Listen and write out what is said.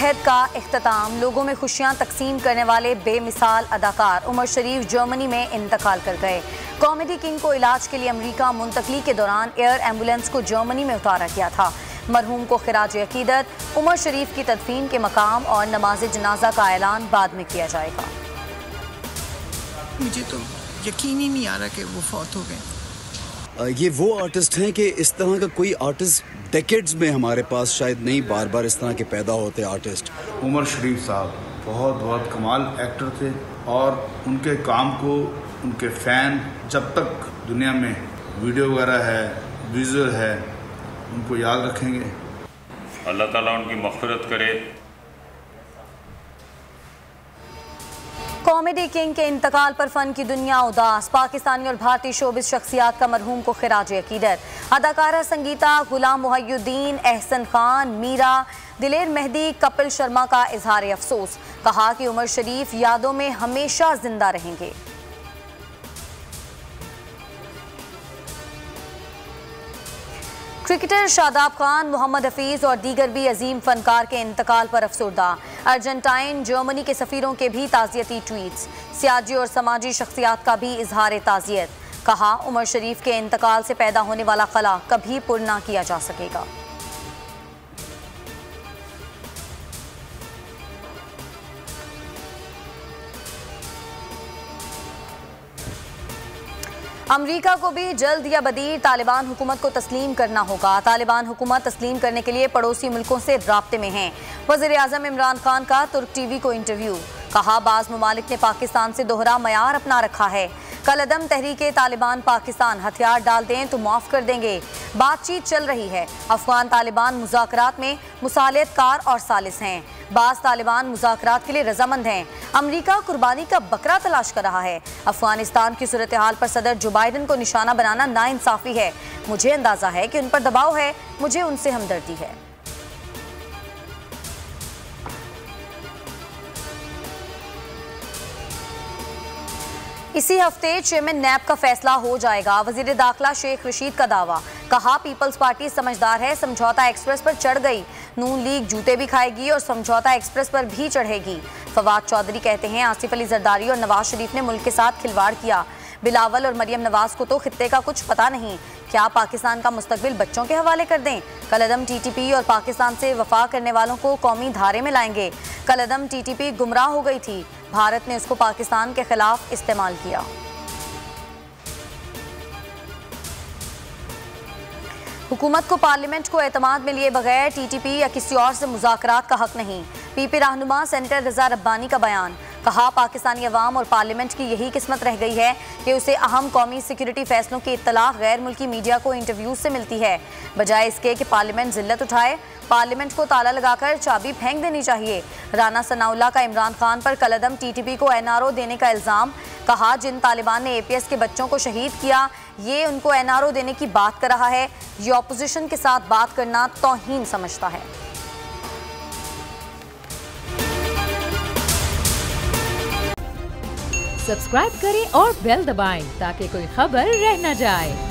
अहद का इख्तिताम। लोगों में खुशियां तकसीम करने वाले बेमिसाल अदाकार उमर शरीफ जर्मनी में इंतकाल कर गए। कॉमेडी किंग को इलाज के लिए अमेरिका मुंतकली के दौरान एयर एम्बुलेंस को जर्मनी में उतारा गया था। मरहूम को खिराज अकीदत उमर शरीफ की तदफीन के मकाम और नमाज जनाजा का ऐलान बाद में किया जाएगा। मुझे तो यकीन ही नहीं आ रहा कि वो फौत हो गए। ये वो आर्टिस्ट हैं कि इस तरह का कोई आर्टिस्ट डेकेड्स में हमारे पास शायद नहीं, बार बार इस तरह के पैदा होते आर्टिस्ट। उमर शरीफ साहब बहुत कमाल एक्टर थे और उनके काम को उनके फ़ैन जब तक दुनिया में वीडियो वगैरह है, विजुअल है, उनको याद रखेंगे। अल्लाह ताला उनकी मग़फ़िरत करे। कॉमेडी किंग के इंतकाल पर फन की दुनिया उदास। पाकिस्तानी और भारतीय शोबिस शख्सियात का मरहूम को खिराज अकीदत। अदाकारा संगीता गुलाम मुहय्युद्दीन, एहसन खान, मीरा, दिलेर मेहदी, कपिल शर्मा का इजहार अफसोस। कहा कि उमर शरीफ यादों में हमेशा जिंदा रहेंगे। क्रिकेटर शादाब खान, मोहम्मद हफीज और दीगर भी अजीम फनकार के इंतकाल पर अफसरदा। अर्जेंटाइन, जर्मनी के सफीरों के भी ताज़ियती ट्वीट्स। सियासी और समाजी शख्सियात का भी इजहार ताज़ियत। कहा उमर शरीफ के इंतकाल से पैदा होने वाला खला कभी पुर ना किया जा सकेगा। अमरीका को भी जल्द या बदीर तालिबान हुकूमत को तस्लीम करना होगा। तालिबान हुकूमत तस्लीम करने के लिए पड़ोसी मुल्कों से राब्ते में हैं। वज़ीर आज़म इमरान खान का तुर्क टीवी को इंटरव्यू। कहा बाज़ ममालिक ने पाकिस्तान से दोहरा मयार अपना रखा है। कलअदम तहरीके तालिबान पाकिस्तान हथियार डाल दें तो माफ़ कर देंगे। बातचीत चल रही है। अफगान तालिबान मुज़ाकरात में मुसालियतकार और सालिस हैं। बाज़ तालिबान मुज़ाकरात के लिए रजामंद हैं। अमरीका कुर्बानी का बकरा तलाश कर रहा है। अफगानिस्तान की सूरत हाल पर सदर जो बाइडन को निशाना बनाना नाइंसाफ़ी है। मुझे अंदाज़ा है कि उन पर दबाव है। मुझे उनसे हमदर्दी है। इसी हफ्ते चेयरमैन नैब का फैसला हो जाएगा। वजीर दाखिला शेख रशीद का दावा। कहा पीपल्स पार्टी समझदार है, समझौता एक्सप्रेस पर चढ़ गई। नून लीग जूते भी खाएगी और समझौता एक्सप्रेस पर भी चढ़ेगी। फवाद चौधरी कहते हैं आसिफ अली जरदारी और नवाज शरीफ ने मुल्क के साथ खिलवाड़ किया। बिलावल और मरियम नवाज को तो खित्ते का कुछ पता नहीं। क्या पाकिस्तान का मुस्तकबिल बच्चों के हवाले कर दें? कलअदम टीटीपी और पाकिस्तान से वफा करने वालों को कौमी धारे में लाएंगे। कलअदम टीटीपी गुमराह हो गई थी। भारत ने उसको पाकिस्तान के खिलाफ इस्तेमाल किया। हुकूमत को पार्लियामेंट को एतमाद में लिए बगैर टीटीपी या किसी और से मुज़ाकरात का हक नहीं। पीपी रहनुमा सेनेटर रजा रब्बानी का बयान। कहा पाकिस्तानी अवाम और पार्लियामेंट की यही किस्मत रह गई है कि उसे अहम कौमी सिक्योरिटी फैसलों की इत्तला गैर मुल्की मीडिया को इंटरव्यू से मिलती है, बजाय इसके कि पार्लियामेंट जिल्लत उठाए। पार्लियामेंट को ताला लगाकर चाबी फेंक देनी चाहिए। राना सनाउल्लाह का इमरान खान पर कलअदम टीटीपी को एनआरओ देने का इल्ज़ाम। कहा जिन तालिबान ने एपीएस के बच्चों को शहीद किया, ये उनको एनआरओ देने की बात कर रहा है। ये ऑपोजिशन के साथ बात करना तौहीन समझता है। सब्सक्राइब करें और बेल दबाएं ताकि कोई खबर रह न जाए।